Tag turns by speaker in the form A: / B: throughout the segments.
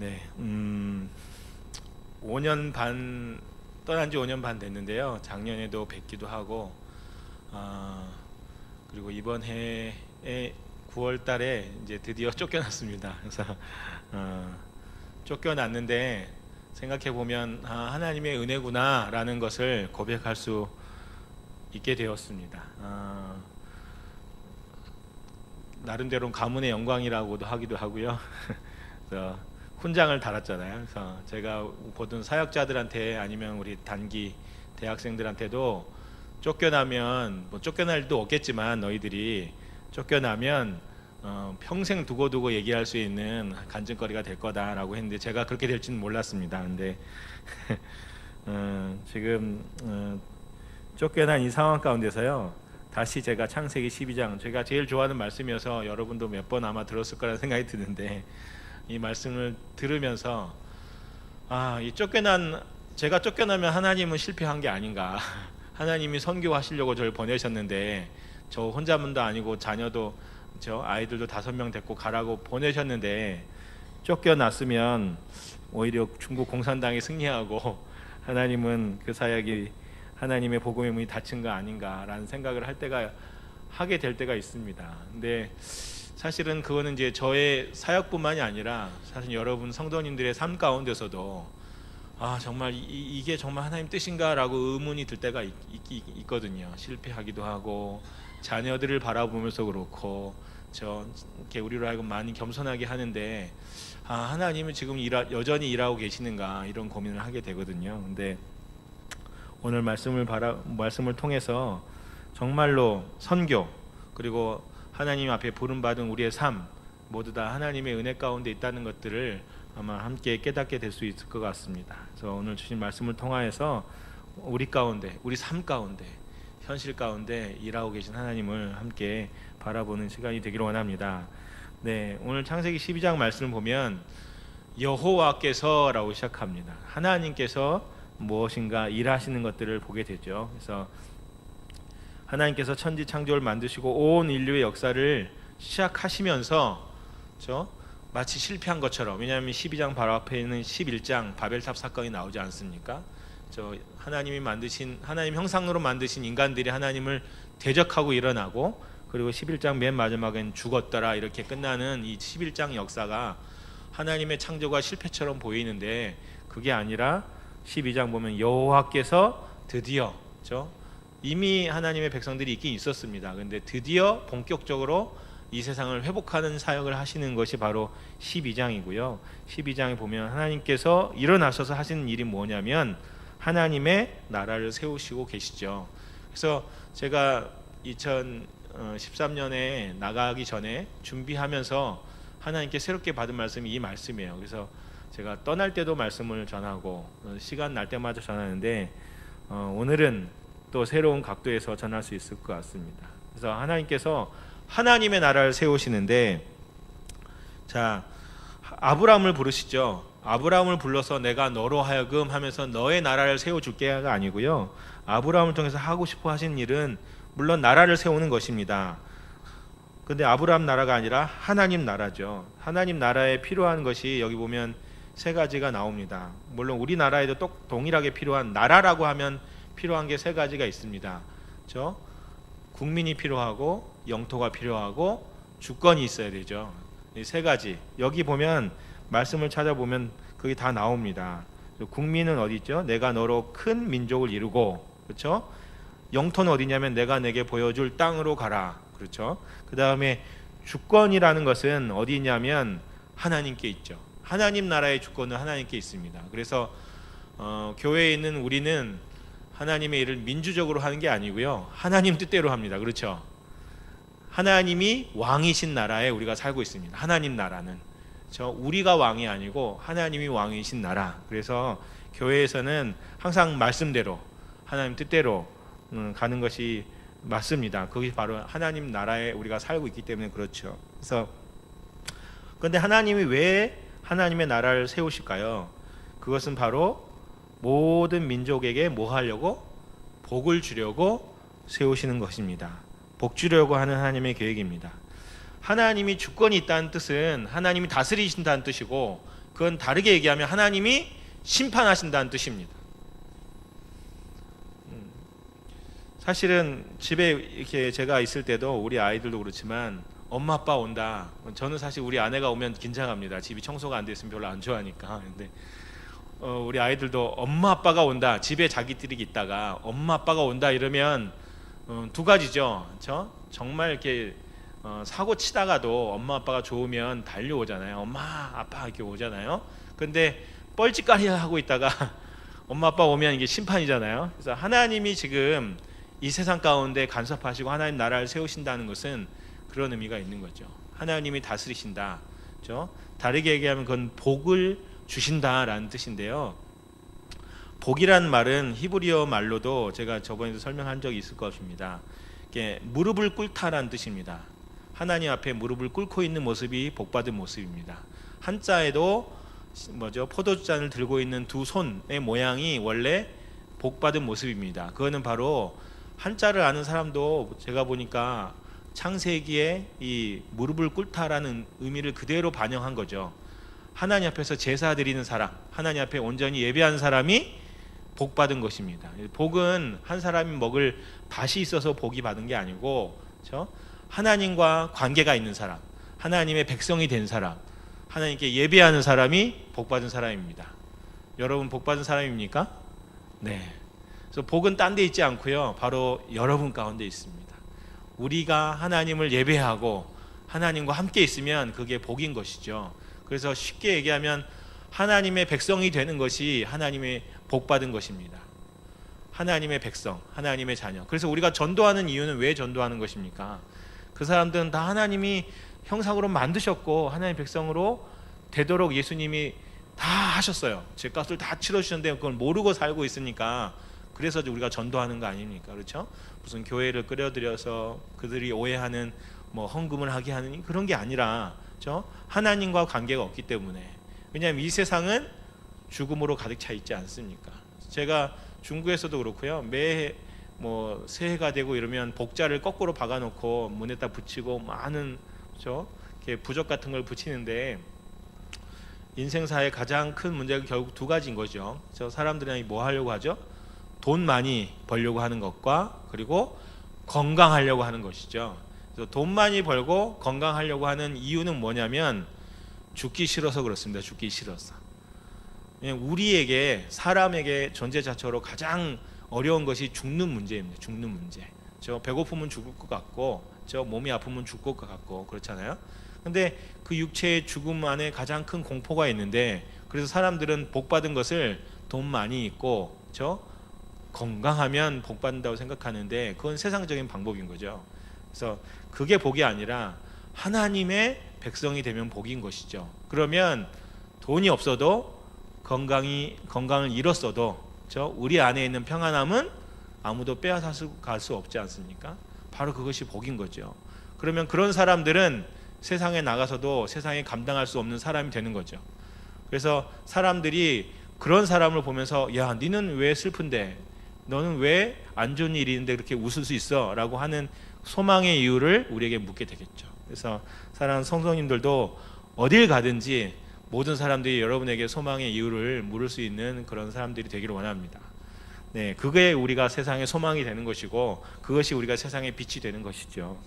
A: 네, 5년 반 떠난 지 5년 반 됐는데요. 작년에도 뵙기도 하고, 아, 그리고 이번 해에 9월 달에 이제 드디어 쫓겨났습니다. 그래서 어, 쫓겨났는데 생각해 보면 하나님의 은혜구나라는 것을 고백할 수 있게 되었습니다. 나름대로 가문의 영광이라고도 하기도 하고요. 그래서 훈장을 달았잖아요. 그래서 제가 보던 사역자들한테 아니면 우리 단기 대학생들한테도 쫓겨나면 뭐 쫓겨날 일도 없겠지만 너희들이 쫓겨나면 평생 두고두고 얘기할 수 있는 간증거리가 될 거다라고 했는데 제가 그렇게 될지는 몰랐습니다. 근데 지금 쫓겨난 이 상황 가운데서요, 다시 제가 창세기 12장, 제가 제일 좋아하는 말씀이어서 여러분도 몇 번 아마 들었을 거라는 생각이 드는데, 이 말씀을 들으면서 이 제가 쫓겨나면 하나님은 실패한 게 아닌가. 하나님이 선교하시려고 저를 보내셨는데 저 혼자만도 아니고 자녀도 저 아이들도 5명 데리고 가라고 보내셨는데 쫓겨났으면 오히려 중국 공산당이 승리하고 하나님은 그 사역이 하나님의 복음의 문이 닫힌 거 아닌가라는 생각을 하게 될 때가 있습니다. 근데 사실은 그거는 이제 저의 사역뿐만이 아니라 사실 여러분 성도님들의 삶 가운데서도 정말 이게 정말 하나님 뜻인가라고 의문이 들 때가 있거든요. 실패하기도 하고 자녀들을 바라보면서 그렇고 이렇게 우리로 하여금 많이 겸손하게 하는데 하나님은 지금 여전히 일하고 계시는가 이런 고민을 하게 되거든요. 근데 오늘 말씀을 통해서 정말로 선교 그리고 하나님 앞에 부름받은 우리의 삶 모두 다 하나님의 은혜 가운데 있다는 것들을 아마 함께 깨닫게 될 수 있을 것 같습니다. 그래서 오늘 주신 말씀을 통하여서 우리 가운데, 우리 삶 가운데, 현실 가운데 일하고 계신 하나님을 함께 바라보는 시간이 되기를 원합니다. 네, 오늘 창세기 12장 말씀을 보면 여호와께서라고 시작합니다. 하나님께서 무엇인가 일하시는 것들을 보게 되죠. 그래서 하나님께서 천지 창조를 만드시고 온 인류의 역사를 시작하시면서 마치 실패한 것처럼, 왜냐하면 12장 바로 앞에 있는 11장 바벨탑 사건이 나오지 않습니까? 하나님 형상으로 만드신 인간들이 하나님을 대적하고 일어나고, 그리고 11장 맨 마지막엔 죽었더라 이렇게 끝나는 이 11장 역사가 하나님의 창조가 실패처럼 보이는데 그게 아니라 12장 보면 여호와께서 드디어 이미 하나님의 백성들이 있긴 있었습니다. 근데 드디어 본격적으로 이 세상을 회복하는 사역을 하시는 것이 바로 12장이고요. 12장에 보면 하나님께서 일어나셔서 하시는 일이 뭐냐면 하나님의 나라를 세우시고 계시죠. 그래서 제가 2013년에 나가기 전에 준비하면서 하나님께 새롭게 받은 말씀이 이 말씀이에요. 그래서 제가 떠날 때도 말씀을 전하고 시간 날 때마다 전하는데 오늘은 또 새로운 각도에서 전할 수 있을 것 같습니다. 그래서 하나님께서 하나님의 나라를 세우시는데, 아브라함을 부르시죠. 아브라함을 불러서 내가 너로 하여금 하면서 너의 나라를 세워줄게가 아니고요, 아브라함을 통해서 하고 싶어 하신 일은 물론 나라를 세우는 것입니다. 근데 아브라함 나라가 아니라 하나님 나라죠. 하나님 나라에 필요한 것이 여기 보면 3가지가 나옵니다. 물론 우리나라에도 동일하게 필요한, 나라라고 하면 필요한 게 3가지가 있습니다. 국민이 필요하고 영토가 필요하고 주권이 있어야 되죠. 이 3가지. 여기 보면 말씀을 찾아보면 그게 다 나옵니다. 국민은 어디 있죠? 내가 너로 큰 민족을 이루고, 그렇죠? 영토는 어디냐면 내가 내게 보여줄 땅으로 가라, 그렇죠? 그 다음에 주권이라는 것은 어디 있냐면 하나님께 있죠. 하나님 나라의 주권은 하나님께 있습니다. 그래서 교회에 있는 우리는 하나님의 일을 민주적으로 하는 게 아니고요, 하나님 뜻대로 합니다. 그렇죠? 하나님이 왕이신 나라에 우리가 살고 있습니다. 하나님 나라는 우리가 왕이 아니고 하나님이 왕이신 나라. 그래서 교회에서는 항상 말씀대로 하나님 뜻대로 가는 것이 맞습니다. 그게 바로 하나님 나라에 우리가 살고 있기 때문에 그렇죠. 그래서 그런데 하나님이 왜 하나님의 나라를 세우실까요? 그것은 바로 모든 민족에게 뭐 하려고? 복을 주려고 세우시는 것입니다. 복 주려고 하는 하나님의 계획입니다. 하나님이 주권이 있다는 뜻은 하나님이 다스리신다는 뜻이고, 그 그건 다르게 얘기하면 하나님이 심판하신다는 뜻입니다. 사실은 집에 이렇게 제가 있을 때도 우리 아이들도 그렇지만 엄마 아빠 온다. 저는 사실 우리 아내가 오면 긴장합니다. 집이 청소가 안 됐으면 별로 안 좋아하니까. 근데 우리 아이들도 엄마 아빠가 온다. 집에 자기들이 있다가 엄마 아빠가 온다 이러면 두 가지죠. 정말 이렇게 사고 치다가도 엄마 아빠가 좋으면 달려오잖아요. 엄마 아빠 이렇게 오잖아요. 근데 뻘짓거리 하고 있다가 엄마 아빠 오면 이게 심판이잖아요. 그래서 하나님이 지금 이 세상 가운데 간섭하시고 하나님 나라를 세우신다는 것은 그런 의미가 있는 거죠. 하나님이 다스리신다. 그렇죠? 다르게 얘기하면 그건 복을 주신다라는 뜻인데요. 복이란 말은 히브리어 말로도 제가 저번에도 설명한 적이 있을 것입니다. 이게 무릎을 꿇다라는 뜻입니다. 하나님 앞에 무릎을 꿇고 있는 모습이 복받은 모습입니다. 한자에도 포도주잔을 들고 있는 두 손의 모양이 원래 복받은 모습입니다. 그거는 바로 한자를 아는 사람도 제가 보니까 창세기에 이 무릎을 꿇다라는 의미를 그대로 반영한 거죠. 하나님 앞에서 제사 드리는 사람, 하나님 앞에 온전히 예배한 사람이 복 받은 것입니다. 복은 한 사람이 먹을 밭이 있어서 복이 받은 게 아니고, 그렇죠? 하나님과 관계가 있는 사람, 하나님의 백성이 된 사람, 하나님께 예배하는 사람이 복 받은 사람입니다. 여러분 복 받은 사람입니까? 네. 그래서 복은 딴 데 있지 않고요. 바로 여러분 가운데 있습니다. 우리가 하나님을 예배하고 하나님과 함께 있으면 그게 복인 것이죠. 그래서 쉽게 얘기하면 하나님의 백성이 되는 것이 하나님의 복 받은 것입니다. 하나님의 백성, 하나님의 자녀. 그래서 우리가 전도하는 이유는 왜 전도하는 것입니까? 그 사람들은 다 하나님이 형상으로 만드셨고 하나님의 백성으로 되도록 예수님이 다 하셨어요. 죄값을 다 치러주셨는데 그걸 모르고 살고 있으니까 그래서 우리가 전도하는 거 아닙니까? 그렇죠? 무슨 교회를 끌어들여서 그들이 오해하는 헌금을 하게 하는 그런 게 아니라, 그렇죠? 하나님과 관계가 없기 때문에. 왜냐하면 이 세상은 죽음으로 가득 차 있지 않습니까? 제가 중국에서도 그렇고요. 매해 새해가 되고 이러면 복자를 거꾸로 박아놓고 문에다 붙이고 많은, 그렇죠? 이렇게 부적 같은 걸 붙이는데 인생사의 가장 큰 문제가 결국 두 가지인 거죠. 사람들이 뭐 하려고 하죠? 돈 많이 벌려고 하는 것과 그리고 건강하려고 하는 것이죠. 그래서 돈 많이 벌고 건강하려고 하는 이유는 뭐냐면 죽기 싫어서 그렇습니다. 죽기 싫어서. 우리에게 사람에게 존재 자체로 가장 어려운 것이 죽는 문제입니다. 죽는 문제. 배고프면 죽을 것 같고 몸이 아프면 죽을 것 같고 그렇잖아요. 근데 그 육체의 죽음 안에 가장 큰 공포가 있는데 그래서 사람들은 복 받은 것을 돈 많이 있고 건강하면 복 받는다고 생각하는데 그건 세상적인 방법인 거죠. 그래서 그게 복이 아니라 하나님의 백성이 되면 복인 것이죠. 그러면 돈이 없어도 건강을 잃었어도 우리 안에 있는 평안함은 아무도 빼앗아갈 수 없지 않습니까? 바로 그것이 복인 거죠. 그러면 그런 사람들은 세상에 나가서도 세상에 감당할 수 없는 사람이 되는 거죠. 그래서 사람들이 그런 사람을 보면서 야, 니는 왜 슬픈데? 너는 왜 안 좋은 일이 있는데 그렇게 웃을 수 있어? 라고 하는 소망의 이유를 우리에게 묻게 되겠죠. 그래서 사랑하는 성도님들도 어딜 가든지 모든 사람들이 여러분에게 소망의 이유를 물을 수 있는 그런 사람들이 되기를 원합니다. 네, 그게 우리가 세상의 소망이 되는 것이고 그것이 우리가 세상의 빛이 되는 것이죠.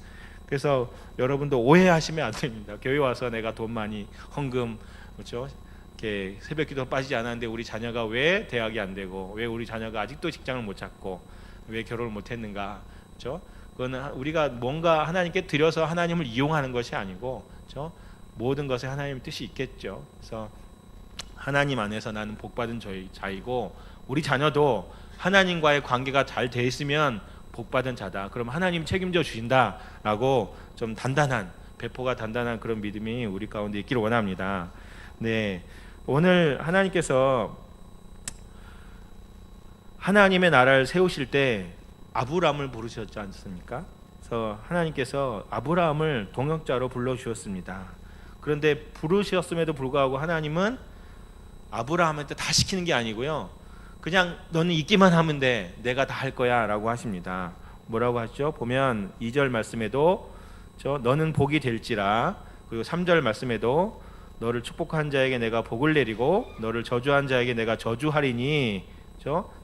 A: 그래서 여러분도 오해하시면 안 됩니다. 교회 와서 내가 돈 많이 헌금, 그렇죠? 이렇게 새벽기도 빠지지 않았는데 우리 자녀가 왜 대학이 안 되고 왜 우리 자녀가 아직도 직장을 못 찾고 왜 결혼을 못 했는가, 그렇죠? 그거는 우리가 뭔가 하나님께 드려서 하나님을 이용하는 것이 아니고, 그렇죠? 모든 것에 하나님의 뜻이 있겠죠. 그래서 하나님 안에서 나는 복받은 자이고 우리 자녀도 하나님과의 관계가 잘 돼 있으면 복받은 자다. 그럼 하나님 책임져 주신다라고 좀 단단한, 배포가 단단한 그런 믿음이 우리 가운데 있기를 원합니다. 네, 오늘 하나님께서 하나님의 나라를 세우실 때 아브라함을 부르셨지 않습니까? 그래서 하나님께서 아브라함을 동역자로 불러주셨습니다. 그런데 부르셨음에도 불구하고 하나님은 아브라함한테 다 시키는 게 아니고요, 그냥 너는 있기만 하면 돼, 내가 다 할 거야 라고 하십니다. 뭐라고 하죠? 보면 2절 말씀에도 너는 복이 될지라, 그리고 3절 말씀에도 너를 축복한 자에게 내가 복을 내리고 너를 저주한 자에게 내가 저주하리니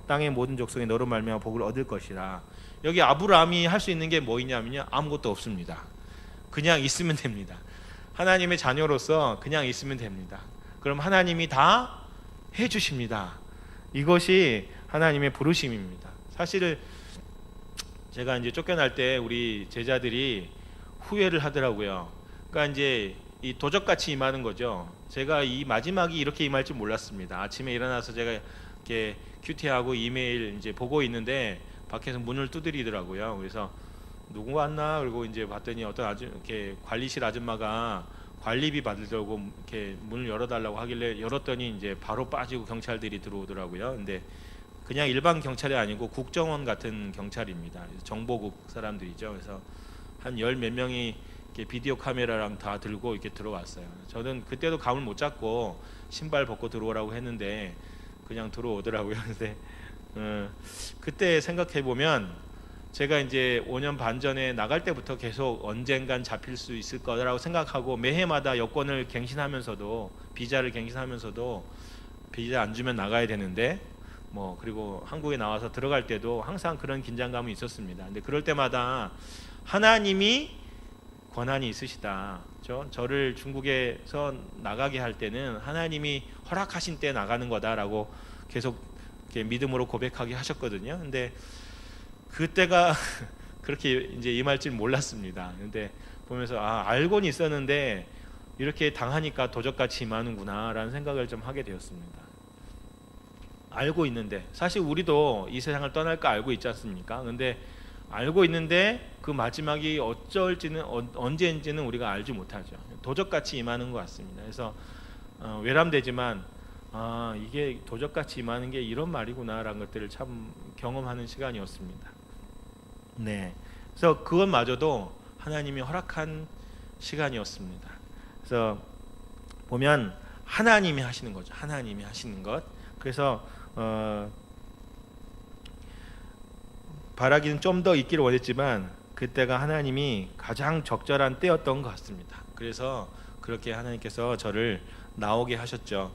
A: 땅의 모든 족속이 너로 말미암아 복을 얻을 것이라. 여기 아브라함이 할 수 있는 게 뭐냐면요, 아무것도 없습니다. 그냥 있으면 됩니다. 하나님의 자녀로서 그냥 있으면 됩니다. 그럼 하나님이 다 해주십니다. 이것이 하나님의 부르심입니다. 사실 제가 이제 쫓겨날 때 우리 제자들이 후회를 하더라고요. 그러니까 이제 이 도적같이 임하는 거죠. 제가 이 마지막이 이렇게 임할 줄 몰랐습니다. 아침에 일어나서 제가 이렇게 큐티하고 이메일 이제 보고 있는데 밖에서 문을 두드리더라고요. 그래서 누구 왔나? 그리고 이제 봤더니 어떤 이렇게 관리실 아줌마가 관리비 받으려고 이렇게 문을 열어달라고 하길래 열었더니 이제 바로 빠지고 경찰들이 들어오더라고요. 근데 그냥 일반 경찰이 아니고 국정원 같은 경찰입니다. 정보국 사람들이죠. 그래서 한 열 몇 명이 이렇게 비디오 카메라랑 다 들고 이렇게 들어왔어요. 저는 그때도 감을 못 잡고 신발 벗고 들어오라고 했는데 그냥 들어오더라고요. 근데 그때 생각해 보면 제가 이제 5년 반 전에 나갈 때부터 계속 언젠간 잡힐 수 있을 거라고 생각하고 매해마다 여권을 갱신하면서도 비자를 갱신하면서도 비자 안 주면 나가야 되는데 뭐 그리고 한국에 나와서 들어갈 때도 항상 그런 긴장감이 있었습니다. 근데 그럴 때마다 하나님이 권한이 있으시다. 저를 중국에서 나가게 할 때는 하나님이 허락하신 때 나가는 거다라고 계속 이렇게 믿음으로 고백하게 하셨거든요. 근데 그때가 그렇게 이제 임할 줄 몰랐습니다. 근데 보면서 알고는 있었는데 이렇게 당하니까 도적같이 임하는구나라는 생각을 좀 하게 되었습니다. 알고 있는데 사실 우리도 이 세상을 떠날 거 알고 있지 않습니까? 근데 알고 있는데 그 마지막이 어쩔지는 언제인지는 우리가 알지 못하죠. 도적같이 임하는 것 같습니다. 그래서 외람되지만 이게 도적같이 임하는 게 이런 말이구나라는 것들을 참 경험하는 시간이었습니다. 네, 그래서 그것마저도 하나님이 허락한 시간이었습니다. 그래서 보면 하나님이 하시는 거죠. 하나님이 하시는 것. 그래서 바라기는 좀 더 있기를 원했지만 그때가 하나님이 가장 적절한 때였던 것 같습니다. 그래서 그렇게 하나님께서 저를 나오게 하셨죠.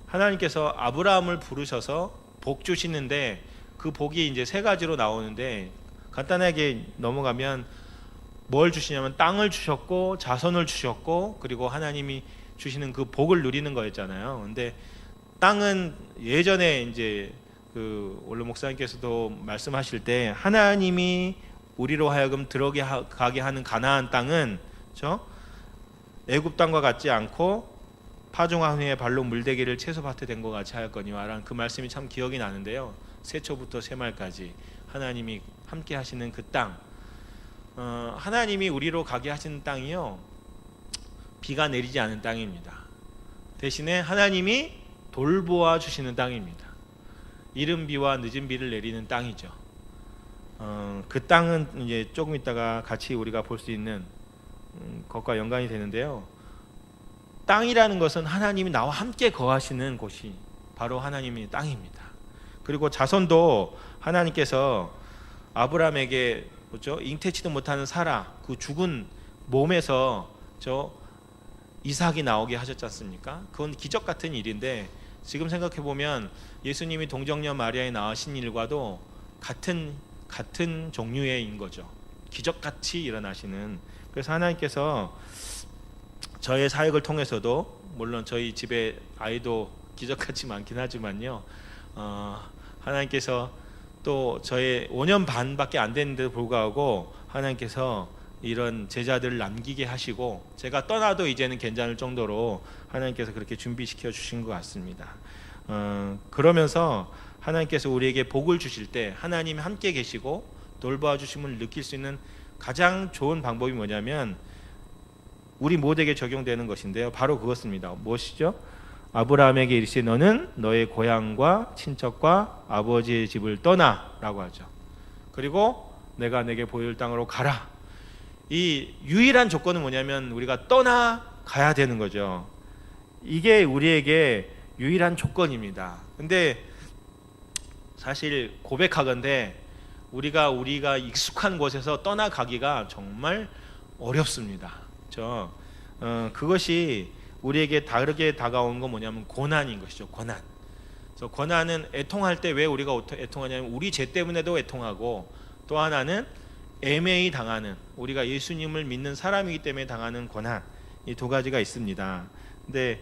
A: 하나님께서 아브라함을 부르셔서 복 주시는데 그 복이 이제 세 가지로 나오는데 간단하게 넘어가면 뭘 주시냐면 땅을 주셨고 자손을 주셨고 그리고 하나님이 주시는 그 복을 누리는 거였잖아요. 근데 땅은 예전에 이제 그 원로 목사님께서도 말씀하실 때 하나님이 우리로 하여금 들어가게 하는 가나안 땅은 애굽 땅과 같지 않고 파종한 후에 발로 물대기를 채소밭에 된 것 같이 하였거니와라는 그 말씀이 참 기억이 나는데요. 새초부터 새말까지 하나님이 함께 하시는 그 땅, 하나님이 우리로 가게 하시는 땅이요, 비가 내리지 않은 땅입니다. 대신에 하나님이 돌보아 주시는 땅입니다. 이른 비와 늦은 비를 내리는 땅이죠. 그 땅은 이제 조금 있다가 같이 우리가 볼 수 있는 것과 연관이 되는데요. 땅이라는 것은 하나님이 나와 함께 거하시는 곳이 바로 하나님의 땅입니다. 그리고 자손도 하나님께서 아브라함에게 잉태치도 못하는 사라, 그 죽은 몸에서 이삭이 나오게 하셨지 않습니까? 그건 기적 같은 일인데 지금 생각해 보면 예수님이 동정녀 마리아에 낳으신 일과도 같은 종류의 인 거죠. 기적같이 일어나시는. 그래서 하나님께서 저의 사역을 통해서도 물론 저희 집에 아이도 기적같이 많긴 하지만요, 하나님께서 또 저의 5년 반밖에 안 됐는데도 불구하고 하나님께서 이런 제자들을 남기게 하시고 제가 떠나도 이제는 괜찮을 정도로 하나님께서 그렇게 준비시켜 주신 것 같습니다. 그러면서 하나님께서 우리에게 복을 주실 때 하나님이 함께 계시고 돌보아 주심을 느낄 수 있는 가장 좋은 방법이 뭐냐면 우리 모두에게 적용되는 것인데요, 바로 그것입니다. 무엇이죠? 아브라함에게 이르시되 너는 너의 고향과 친척과 아버지의 집을 떠나라고 하죠. 그리고 내가 내게 보일 땅으로 가라. 이 유일한 조건은 뭐냐면 우리가 떠나가야 되는 거죠. 이게 우리에게 유일한 조건입니다. 근데 사실 고백하건대 우리가 익숙한 곳에서 떠나가기가 정말 어렵습니다. 그것이 우리에게 다르게 다가오는 건 뭐냐면 고난인 것이죠. 고난. 그래서 고난은 애통할 때 왜 우리가 애통하냐면 우리 죄 때문에도 애통하고, 또 하나는 애매히 당하는, 우리가 예수님을 믿는 사람이기 때문에 당하는 고난, 이 두 가지가 있습니다. 근데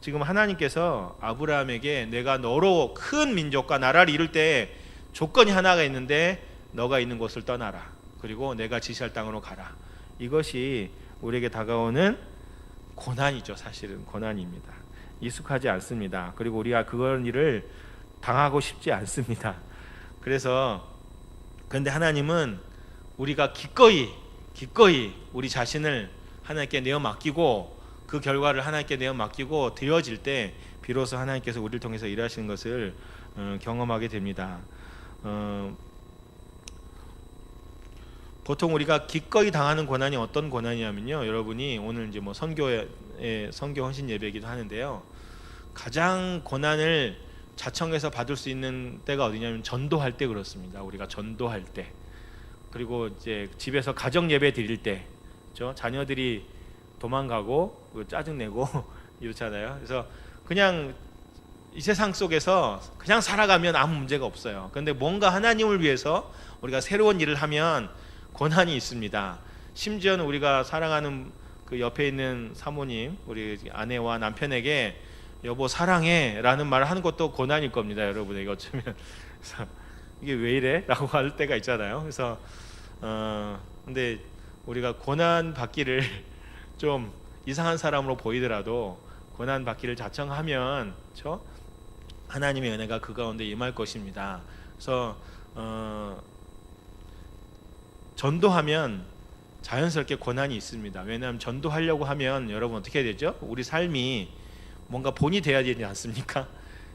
A: 지금 하나님께서 아브라함에게 내가 너로 큰 민족과 나라를 이룰 때 조건이 하나가 있는데 너가 있는 곳을 떠나라, 그리고 내가 지시할 땅으로 가라. 이것이 우리에게 다가오는 고난이죠. 사실은 고난입니다. 익숙하지 않습니다. 그리고 우리가 그런 일을 당하고 싶지 않습니다. 그런데 하나님은 우리가 기꺼이 우리 자신을 하나님께 내어 맡기고, 그 결과를 하나님께 내어 맡기고 되어질 때 비로소 하나님께서 우리를 통해서 일하시는 것을 경험하게 됩니다. 보통 우리가 기꺼이 당하는 고난이 어떤 고난이냐면요, 여러분이 오늘 이제 뭐 선교 헌신 예배이기도 하는데요, 가장 고난을 자청해서 받을 수 있는 때가 어디냐면 전도할 때 그렇습니다. 우리가 전도할 때, 그리고 이제 집에서 가정 예배 드릴 때, 그렇죠? 자녀들이 도망가고 짜증내고 이렇잖아요. 그래서 그냥 이 세상 속에서 그냥 살아가면 아무 문제가 없어요. 그런데 뭔가 하나님을 위해서 우리가 새로운 일을 하면 고난이 있습니다. 심지어는 우리가 사랑하는 그 옆에 있는 사모님, 우리 아내와 남편에게 여보 사랑해 라는 말을 하는 것도 고난일 겁니다. 여러분에게 어쩌면. 그래서 이게 왜 이래? 라고 할 때가 있잖아요. 그래서 근데 우리가 고난 받기를 좀 이상한 사람으로 보이더라도 고난 받기를 자청하면, 그렇죠? 하나님의 은혜가 그 가운데 임할 것입니다. 그래서 전도하면 자연스럽게 고난이 있습니다. 왜냐하면 전도하려고 하면 여러분 어떻게 해야 되죠? 우리 삶이 뭔가 본이 돼야 되지 않습니까?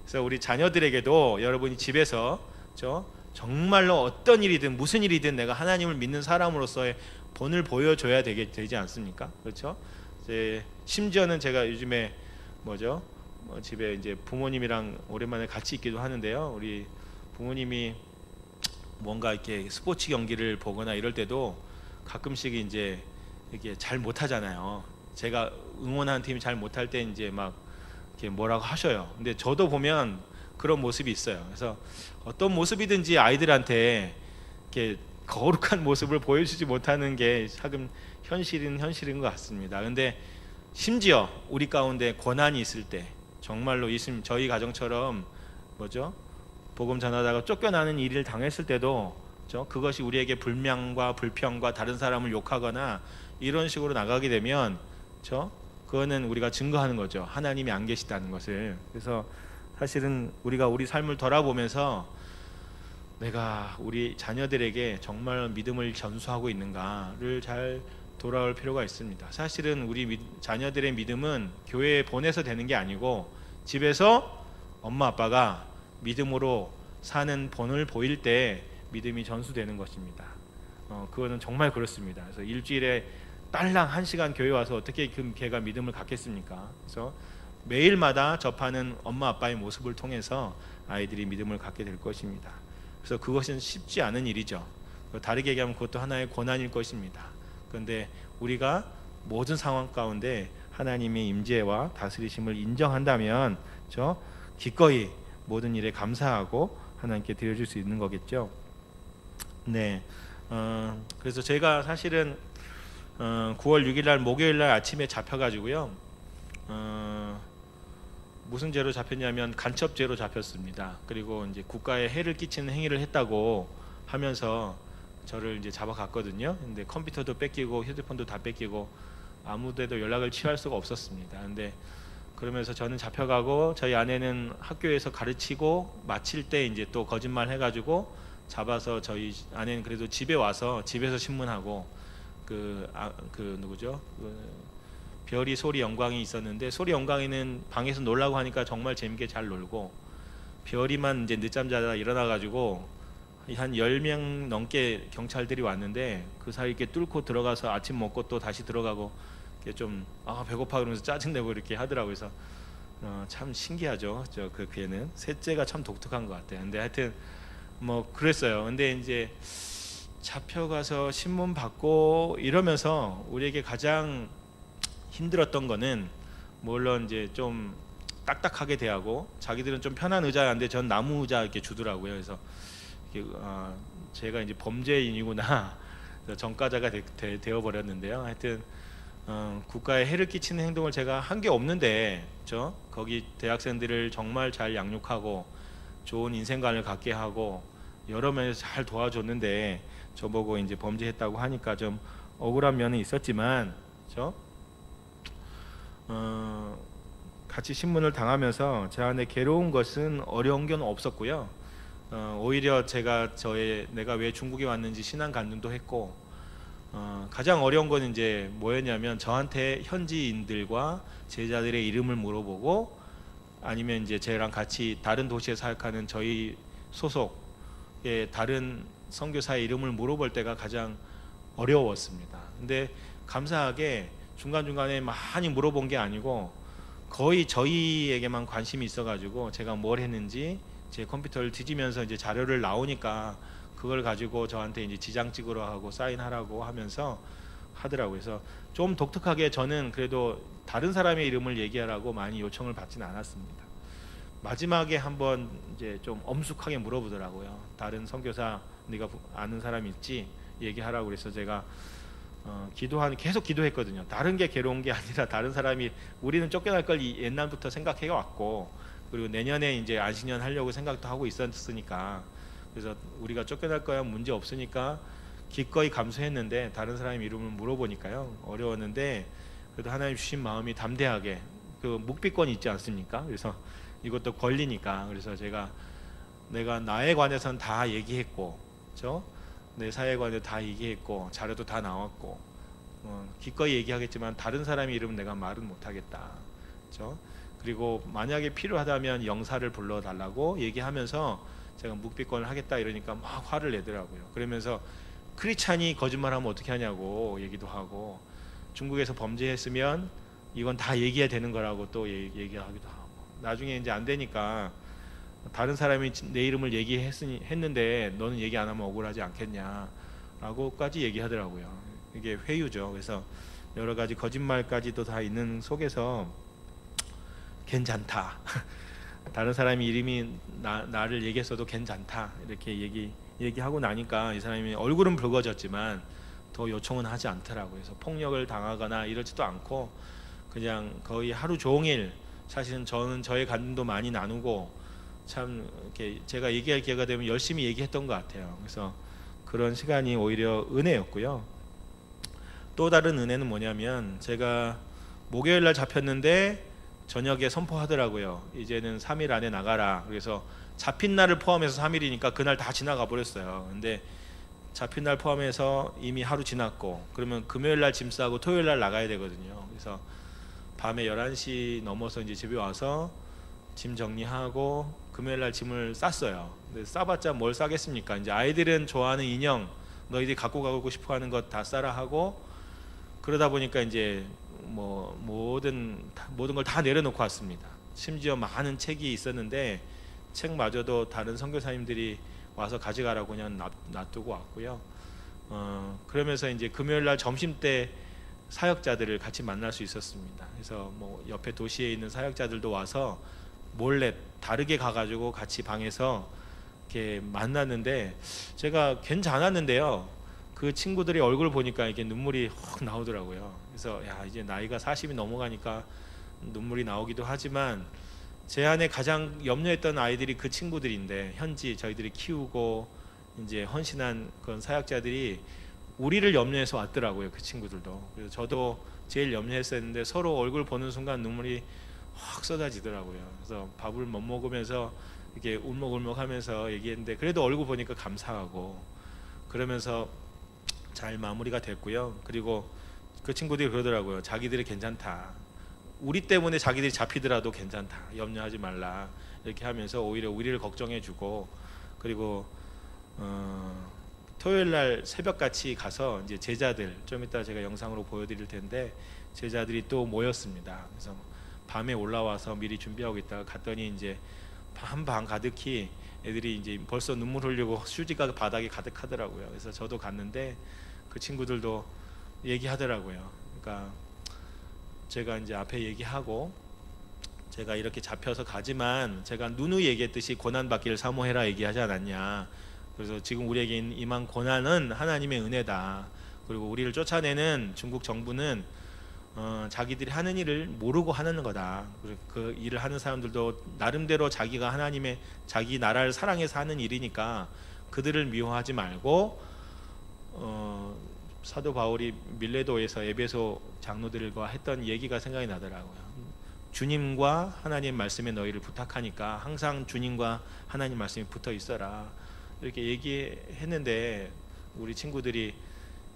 A: 그래서 우리 자녀들에게도 여러분이 집에서, 그렇죠? 정말로 어떤 일이든 무슨 일이든 내가 하나님을 믿는 사람으로서의 본을 보여줘야 되지 않습니까? 그렇죠? 이제 심지어는 제가 요즘에 집에 이제 부모님이랑 오랜만에 같이 있기도 하는데요. 우리 부모님이 뭔가 이렇게 스포츠 경기를 보거나 이럴 때도 가끔씩 이제 이렇게 잘 못하잖아요. 제가 응원하는 팀이 잘 못할 때 이제 막 이렇게 뭐라고 하셔요. 근데 저도 보면 그런 모습이 있어요. 그래서 어떤 모습이든지 아이들한테 이렇게 거룩한 모습을 보여주지 못하는 게 차금 현실인 것 같습니다. 그런데 심지어 우리 가운데 고난이 있을 때, 정말로 저희 가정처럼 복음 전하다가 쫓겨나는 일을 당했을 때도, 그것이 우리에게 불명과 불평과 다른 사람을 욕하거나 이런 식으로 나가게 되면, 그거는 우리가 증거하는 거죠. 하나님이 안 계시다는 것을. 그래서 사실은 우리가 우리 삶을 돌아보면서 내가 우리 자녀들에게 정말 믿음을 전수하고 있는가를 잘 돌아올 필요가 있습니다. 사실은 우리 자녀들의 믿음은 교회에 보내서 되는 게 아니고 집에서 엄마 아빠가 믿음으로 사는 본을 보일 때 믿음이 전수되는 것입니다. 그거는 정말 그렇습니다. 그래서 일주일에 딸랑 1시간 교회 와서 어떻게 걔가 믿음을 갖겠습니까? 그래서 매일마다 접하는 엄마 아빠의 모습을 통해서 아이들이 믿음을 갖게 될 것입니다. 그래서 그것은 쉽지 않은 일이죠. 다르게 얘기하면 그것도 하나의 고난일 것입니다. 그런데 우리가 모든 상황 가운데 하나님의 임재와 다스리심을 인정한다면 기꺼이 모든 일에 감사하고 하나님께 드려줄 수 있는 거겠죠. 네. 그래서 제가 사실은 9월 6일 날 목요일 날 아침에 잡혀가지고요. 무슨 죄로 잡혔냐면 간첩죄로 잡혔습니다. 그리고 이제 국가에 해를 끼치는 행위를 했다고 하면서 저를 이제 잡아갔거든요. 근데 컴퓨터도 뺏기고 휴대폰도 다 뺏기고 아무데도 연락을 취할 수가 없었습니다. 근데 그러면서 저는 잡혀가고 저희 아내는 학교에서 가르치고 마칠 때 이제 또 거짓말 해가지고 잡아서 저희 아내는 그래도 집에 와서 집에서 신문하고 누구죠? 별이 소리 영광이 있었는데 소리 영광이는 방에서 놀라고 하니까 정말 재밌게 잘 놀고 별이만 이제 늦잠 자다 일어나가지고 한 10명 넘게 경찰들이 왔는데 그 사이 이렇게 뚫고 들어가서 아침 먹고 또 다시 들어가고 좀 배고파 그러면서 짜증내고 이렇게 하더라고요. 그래서 참 신기하죠. 그 걔는 셋째가 참 독특한 것 같아요. 근데 하여튼 뭐 그랬어요. 근데 이제 잡혀가서 신문 받고 이러면서 우리에게 가장 힘들었던 거는 물론 이제 좀 딱딱하게 대하고 자기들은 좀 편한 의자인데 전 나무 의자 이렇게 주더라고요. 그래서 제가 이제 범죄인이구나 전과자가 되어 버렸는데요. 하여튼 국가에 해를 끼치는 행동을 제가 한 게 없는데, 그렇죠? 거기 대학생들을 정말 잘 양육하고 좋은 인생관을 갖게 하고 여러 면에서 잘 도와줬는데 저보고 이제 범죄했다고 하니까 좀 억울한 면은 있었지만, 그렇죠? 같이 신문을 당하면서 제 안에 괴로운 것은 어려운 건 없었고요. 오히려 제가 내가 왜 중국에 왔는지 신앙 간증도 했고, 가장 어려운 건 이제 뭐였냐면 저한테 현지인들과 제자들의 이름을 물어보고 아니면 이제 저랑 같이 다른 도시에 사역하는 저희 소속의 다른 선교사의 이름을 물어볼 때가 가장 어려웠습니다. 근데 감사하게 중간중간에 많이 물어본 게 아니고 거의 저희에게만 관심이 있어가지고 제가 뭘 했는지 제 컴퓨터를 뒤지면서 이제 자료를 나오니까 그걸 가지고 저한테 이제 지장 찍으러 하고 사인하라고 하면서 하더라고요. 그래서 좀 독특하게 저는 그래도 다른 사람의 이름을 얘기하라고 많이 요청을 받지는 않았습니다. 마지막에 한번 이제 좀 엄숙하게 물어보더라고요. 다른 선교사 네가 아는 사람 있지? 얘기하라고 그래서 제가 계속 기도했거든요. 다른 게 괴로운 게 아니라 다른 사람이 우리는 쫓겨날 걸 옛날부터 생각해 왔고 그리고 내년에 이제 안식년 하려고 생각도 하고 있었으니까 그래서 우리가 쫓겨날 거야 문제 없으니까 기꺼이 감수했는데 다른 사람의 이름을 물어보니까요 어려웠는데 그래도 하나님 주신 마음이 담대하게 그 묵비권이 있지 않습니까? 그래서 이것도 권리니까 그래서 내가 나에 관해서는 다 얘기했고, 그렇죠? 내 사회에 관해서 다 얘기했고 자료도 다 나왔고 기꺼이 얘기하겠지만 다른 사람의 이름은 내가 말은 못하겠다, 그렇죠? 그리고 만약에 필요하다면 영사를 불러달라고 얘기하면서 제가 묵비권을 하겠다 이러니까 막 화를 내더라고요. 그러면서 크리스찬이 거짓말하면 어떻게 하냐고 얘기도 하고 중국에서 범죄했으면 이건 다 얘기해야 되는 거라고 또 얘기하기도 하고 나중에 이제 안 되니까 다른 사람이 내 이름을 얘기했는데 너는 얘기 안 하면 억울하지 않겠냐라고까지 얘기하더라고요. 이게 회유죠. 그래서 여러 가지 거짓말까지도 다 있는 속에서 괜찮다. 다른 사람이 이름이 나를 얘기했어도 괜찮다. 이렇게 얘기하고 나니까 이 사람이 얼굴은 붉어졌지만 더 요청은 하지 않더라고요. 그래서 폭력을 당하거나 이러지도 않고 그냥 거의 하루 종일 사실은 저는 저의 간증도 많이 나누고 참 이렇게 제가 얘기할 기회가 되면 열심히 얘기했던 것 같아요. 그래서 그런 시간이 오히려 은혜였고요. 또 다른 은혜는 뭐냐면 제가 목요일 날 잡혔는데 저녁에 선포하더라고요. 이제는 3일 안에 나가라. 그래서 잡힌 날을 포함해서 3일이니까 그날 다 지나가 버렸어요. 근데 잡힌 날 포함해서 이미 하루 지났고 그러면 금요일 날 짐 싸고 토요일 날 나가야 되거든요. 그래서 밤에 11시 넘어서 이제 집에 와서 짐 정리하고 금요일 날 짐을 쌌어요. 근데 싸봤자 뭘 싸겠습니까? 이제 아이들은 좋아하는 인형, 너희들이 갖고 가고 싶어 하는 것 다 싸라 하고 그러다 보니까 이제 뭐 모든 걸 다 내려놓고 왔습니다. 심지어 많은 책이 있었는데 책마저도 다른 선교사님들이 와서 가져가라고 그냥 놔두고 왔고요. 그러면서 이제 금요일 날 점심 때 사역자들을 같이 만날 수 있었습니다. 그래서 뭐 옆에 도시에 있는 사역자들도 와서 몰래 다르게 가가지고 같이 방에서 이렇게 만났는데 제가 괜찮았는데요. 그 친구들의 얼굴 보니까 이렇게 눈물이 확 나오더라고요. 그래서 야 이제 나이가 40이 넘어가니까 눈물이 나오기도 하지만 제 안에 가장 염려했던 아이들이 그 친구들인데 현지 저희들이 키우고 이제 헌신한 그런 사역자들이 우리를 염려해서 왔더라고요. 그 친구들도. 그래서 저도 제일 염려했었는데 서로 얼굴 보는 순간 눈물이 확 쏟아지더라고요. 그래서 밥을 못 먹으면서 이렇게 울먹울먹하면서 얘기했는데 그래도 얼굴 보니까 감사하고 그러면서 잘 마무리가 됐고요. 그리고 그 친구들이 그러더라고요. 자기들이 괜찮다. 우리 때문에 자기들이 잡히더라도 괜찮다. 염려하지 말라. 이렇게 하면서 오히려 우리를 걱정해주고 그리고 토요일 날 새벽같이 가서 이제 제자들 좀 이따 제가 영상으로 보여드릴 텐데 제자들이 또 모였습니다. 그래서 밤에 올라와서 미리 준비하고 있다가 갔더니 이제 방 가득히 애들이 이제 벌써 눈물 흘리고 휴지가 바닥에 가득하더라고요. 그래서 저도 갔는데 그 친구들도 얘기하더라고요. 그러니까 제가 이제 앞에 얘기하고 제가 이렇게 잡혀서 가지만 제가 누누이 얘기했듯이 고난받기를 사모해라 얘기하지 않았냐. 그래서 지금 우리에게 임한 고난은 하나님의 은혜다. 그리고 우리를 쫓아내는 중국 정부는 자기들이 하는 일을 모르고 하는 거다. 그리고 그 일을 하는 사람들도 나름대로 자기가 하나님의 자기 나라를 사랑해서 하는 일이니까 그들을 미워하지 말고 사도 바울이 밀레도에서 에베소 장로들과 했던 얘기가 생각이 나더라고요. 주님과 하나님 말씀에 너희를 부탁하니까 항상 주님과 하나님 말씀이 붙어 있어라. 이렇게 얘기했는데 우리 친구들이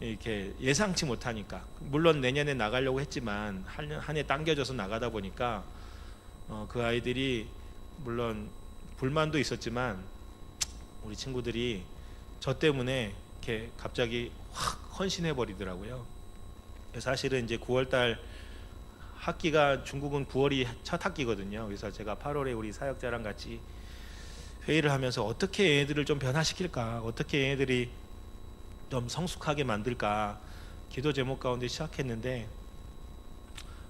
A: 이렇게 예상치 못하니까, 물론 내년에 나가려고 했지만 한 해 당겨져서 나가다 보니까 그 아이들이 물론 불만도 있었지만 우리 친구들이 저 때문에 이렇게 갑자기 확 헌신해 버리더라고요. 사실은 이제 9월달 학기가 중국은 9월이 첫 학기거든요. 그래서 제가 8월에 우리 사역자랑 같이 회의를 하면서 어떻게 얘네들을 좀 변화시킬까, 어떻게 얘네들이 좀 성숙하게 만들까 기도 제목 가운데 시작했는데,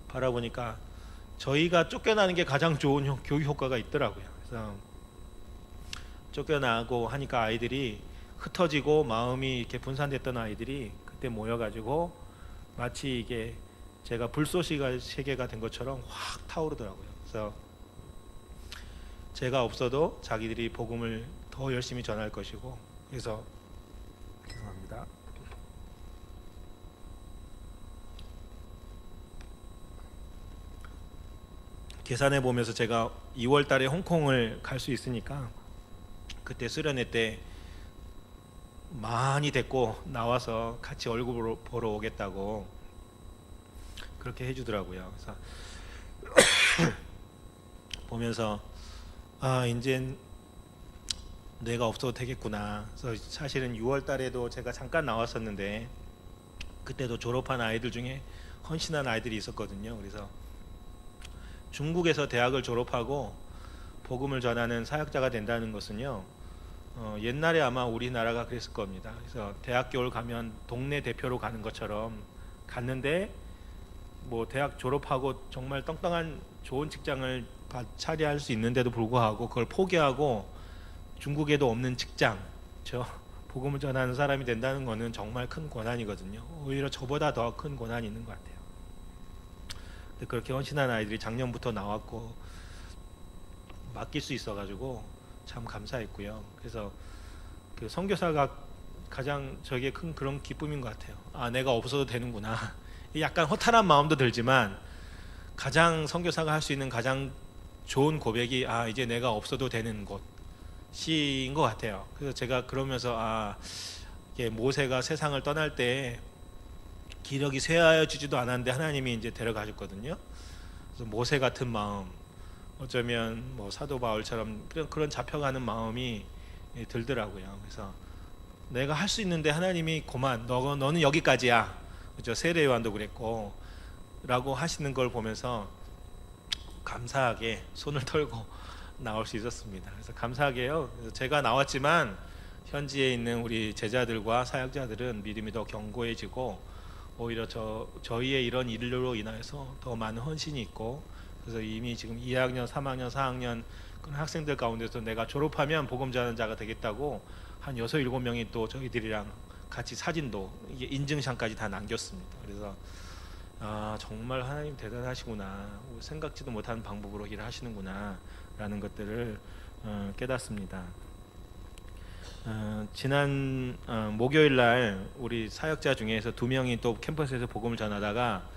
A: 바라보니까 저희가 쫓겨나는 게 가장 좋은 교육 효과가 있더라고요. 그래서 쫓겨나고 하니까 아이들이 흩어지고 마음이 이렇게 분산됐던 아이들이 그때 모여가지고 마치 이게 제가 불쏘시가 세계가 된 것처럼 확 타오르더라고요. 그래서 제가 없어도 자기들이 복음을 더 열심히 전할 것이고, 그래서 죄송합니다. 계산해 보면서 제가 2월 달에 홍콩을 갈 수 있으니까 그때 수련회 때 많이 데리고 나와서 같이 얼굴 보러 오겠다고 그렇게 해주더라고요. 그래서 보면서 이제 내가 없어도 되겠구나. 그래서 사실은 6월 달에도 제가 잠깐 나왔었는데 그때도 졸업한 아이들 중에 헌신한 아이들이 있었거든요. 그래서 중국에서 대학을 졸업하고 복음을 전하는 사역자가 된다는 것은요, 옛날에 아마 우리나라가 그랬을 겁니다. 그래서 대학교를 가면 동네 대표로 가는 것처럼 갔는데 뭐 대학 졸업하고 정말 떵떵한 좋은 직장을 차지할 수 있는데도 불구하고 그걸 포기하고 중국에도 없는 직장, 복음을 전하는 사람이 된다는 것은 정말 큰 고난이거든요. 오히려 저보다 더 큰 고난이 있는 것 같아요. 근데 그렇게 헌신한 아이들이 작년부터 나왔고 맡길 수 있어가지고 참 감사했고요. 그래서 그 선교사가 가장 저에게 큰 그런 기쁨인 것 같아요. 내가 없어도 되는구나. 약간 허탈한 마음도 들지만 가장 선교사가 할 수 있는 가장 좋은 고백이 이제 내가 없어도 되는 곳인 것 같아요. 그래서 제가 그러면서 이게 모세가 세상을 떠날 때 기력이 쇠하여 주지도 않았는데 하나님이 이제 데려가셨거든요. 그래서 모세 같은 마음, 어쩌면 뭐 사도 바울처럼 그런 잡혀가는 마음이 들더라고요. 그래서 내가 할 수 있는데 하나님이 고만 너는 여기까지야. 그죠? 세례 요한도 그랬고 라고 하시는 걸 보면서 감사하게 손을 털고 나올 수 있었습니다. 그래서 감사하게요. 그래서 제가 나왔지만 현지에 있는 우리 제자들과 사역자들은 믿음이 더 견고해지고 오히려 저희의 이런 일로 인해서 더 많은 헌신이 있고, 그래서 이미 지금 2학년, 3학년, 4학년 그런 학생들 가운데서 내가 졸업하면 복음 전하는 자가 되겠다고 한 6, 7명이 또 저희들이랑 같이 사진도 이게 인증샷까지 다 남겼습니다. 그래서 정말 하나님 대단하시구나, 생각지도 못한 방법으로 일을 하시는구나 라는 것들을 깨닫습니다. 지난 목요일 날 우리 사역자 중에서 2명이 또 캠퍼스에서 복음을 전하다가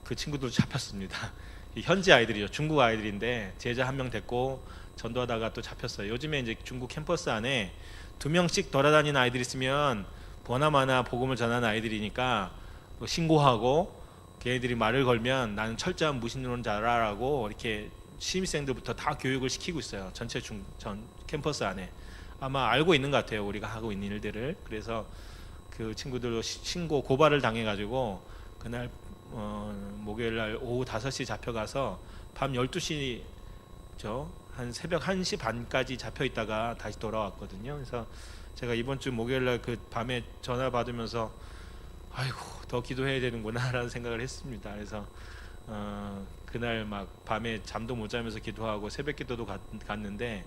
A: 그 친구들 잡혔습니다. 현지 아이들이죠. 중국 아이들인데 제자 1명 됐고 전도하다가 또 잡혔어요. 요즘에 이제 중국 캠퍼스 안에 2명씩 돌아다니는 아이들이 있으면 보나마나 복음을 전하는 아이들이니까 신고하고, 걔네들이 말을 걸면 나는 철저한 무신론자라고 이렇게 신입생들부터 다 교육을 시키고 있어요. 전체 전 캠퍼스 안에. 아마 알고 있는 것 같아요, 우리가 하고 있는 일들을. 그래서 그 친구들도 신고 고발을 당해가지고 그날 목요일날 오후 5시 잡혀가서 밤 12시 한 새벽 1시 반까지 잡혀있다가 다시 돌아왔거든요. 그래서 제가 이번 주 목요일날 그 밤에 전화 받으면서 아이고 더 기도해야 되는구나 라는 생각을 했습니다. 그래서 그날 막 밤에 잠도 못 자면서 기도하고 새벽 기도도 갔는데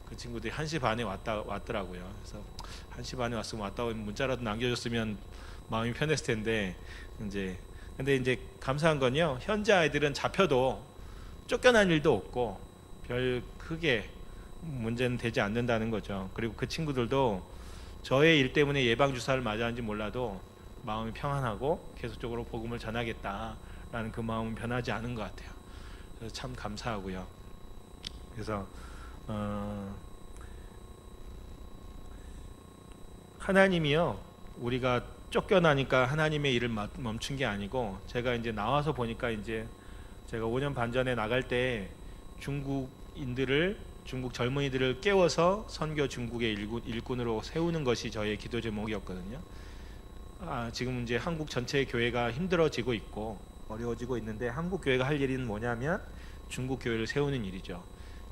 A: 그 친구들이 1시 반에 왔더라고요. 그래서 1시 반에 왔으면 왔다고 문자라도 남겨줬으면 마음이 편했을 텐데 근데 이제 감사한 건요, 현재 아이들은 잡혀도 쫓겨난 일도 없고 별 크게 문제는 되지 않는다는 거죠. 그리고 그 친구들도 저의 일 때문에 예방 주사를 맞았는지 몰라도 마음이 평안하고 계속적으로 복음을 전하겠다라는 그 마음은 변하지 않은 것 같아요. 그래서 참 감사하고요. 그래서 하나님이요, 우리가 쫓겨나니까 하나님의 일을 멈춘 게 아니고, 제가 이제 나와서 보니까 이제 제가 5년 반 전에 나갈 때 중국 젊은이들을 깨워서 선교 중국의 일꾼으로 세우는 것이 저의 기도 제목이었거든요. 지금 이제 한국 전체 교회가 힘들어지고 있고 어려워지고 있는데, 한국 교회가 할 일은 뭐냐면 중국 교회를 세우는 일이죠.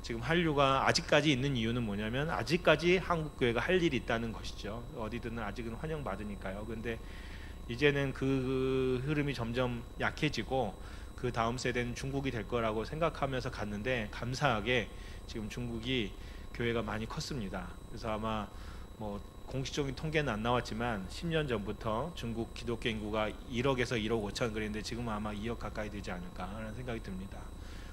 A: 지금 한류가 아직까지 있는 이유는 뭐냐면 아직까지 한국 교회가 할 일이 있다는 것이죠. 어디든 아직은 환영받으니까요. 근데 이제는 그 흐름이 점점 약해지고 그 다음 세대는 중국이 될 거라고 생각하면서 갔는데, 감사하게 지금 중국이 교회가 많이 컸습니다. 그래서 아마 뭐 공식적인 통계는 안 나왔지만 10년 전부터 중국 기독교 인구가 1억에서 1억 5천 그랬는데 지금은 아마 2억 가까이 되지 않을까라는 생각이 듭니다.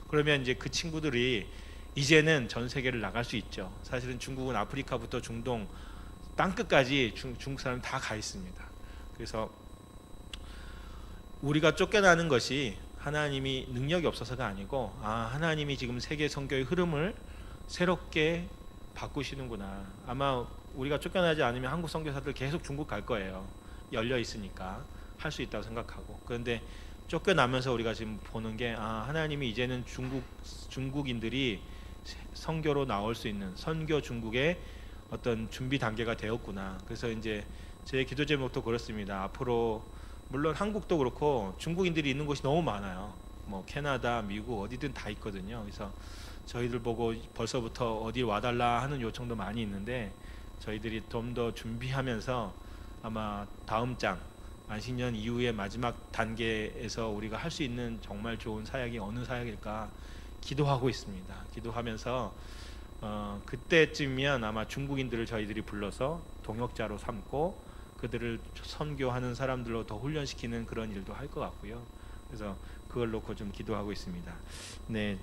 A: 그러면 이제 그 친구들이 이제는 전 세계를 나갈 수 있죠. 사실은 중국은 아프리카부터 중동 땅끝까지 중국 사람 다 가 있습니다. 그래서 우리가 쫓겨나는 것이 하나님이 능력이 없어서가 아니고, 하나님이 지금 세계 선교의 흐름을 새롭게 바꾸시는구나. 아마 우리가 쫓겨나지 않으면 한국 선교사들 계속 중국 갈 거예요. 열려 있으니까 할 수 있다고 생각하고. 그런데 쫓겨나면서 우리가 지금 보는 게, 하나님이 이제는 중국인들이 선교로 나올 수 있는 선교 중국의 어떤 준비 단계가 되었구나. 그래서 이제 제 기도 제목도 그렇습니다. 앞으로 물론 한국도 그렇고 중국인들이 있는 곳이 너무 많아요. 뭐 캐나다, 미국 어디든 다 있거든요. 그래서 저희들 보고 벌써부터 어디 와달라 하는 요청도 많이 있는데, 저희들이 좀 더 준비하면서 아마 다음 장 안식년 이후의 마지막 단계에서 우리가 할 수 있는 정말 좋은 사역이 어느 사역일까 기도하고 있습니다. 기도하면서 그때쯤이면 아마 중국인들을 저희들이 불러서 동역자로 삼고 그들을 선교하는 사람들로 더 훈련시키는 그런 일도 할 것 같고요. 그래서 그걸 놓고 좀 기도하고 있습니다. 네.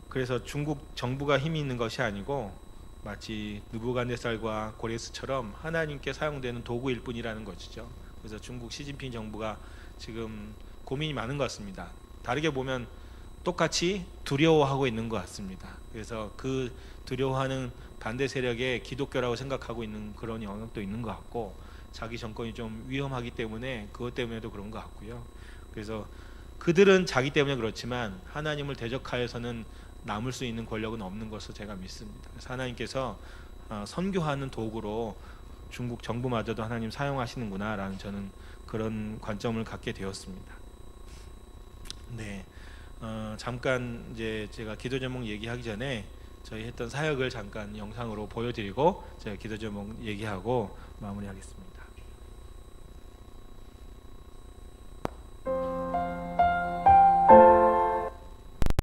A: 그래서 중국 정부가 힘이 있는 것이 아니고 마치 느부갓네살과 고레스처럼 하나님께 사용되는 도구일 뿐이라는 것이죠. 그래서 중국 시진핑 정부가 지금 고민이 많은 것 같습니다. 다르게 보면 똑같이 두려워하고 있는 것 같습니다. 그래서 그 두려워하는 반대 세력에 기독교라고 생각하고 있는 그런 영역도 있는 것 같고, 자기 정권이 좀 위험하기 때문에 그것 때문에도 그런 것 같고요. 그래서 그들은 자기 때문에 그렇지만 하나님을 대적하여서는 남을 수 있는 권력은 없는 것으로 제가 믿습니다. 그래서 하나님께서 선교하는 도구로 중국 정부마저도 하나님 사용하시는구나라는 저는 그런 관점을 갖게 되었습니다. 네. 잠깐 이제 제가 기도 제목 얘기하기 전에 저희 했던 사역을 잠깐 영상으로 보여드리고 제가 기도 제목 얘기하고 마무리하겠습니다.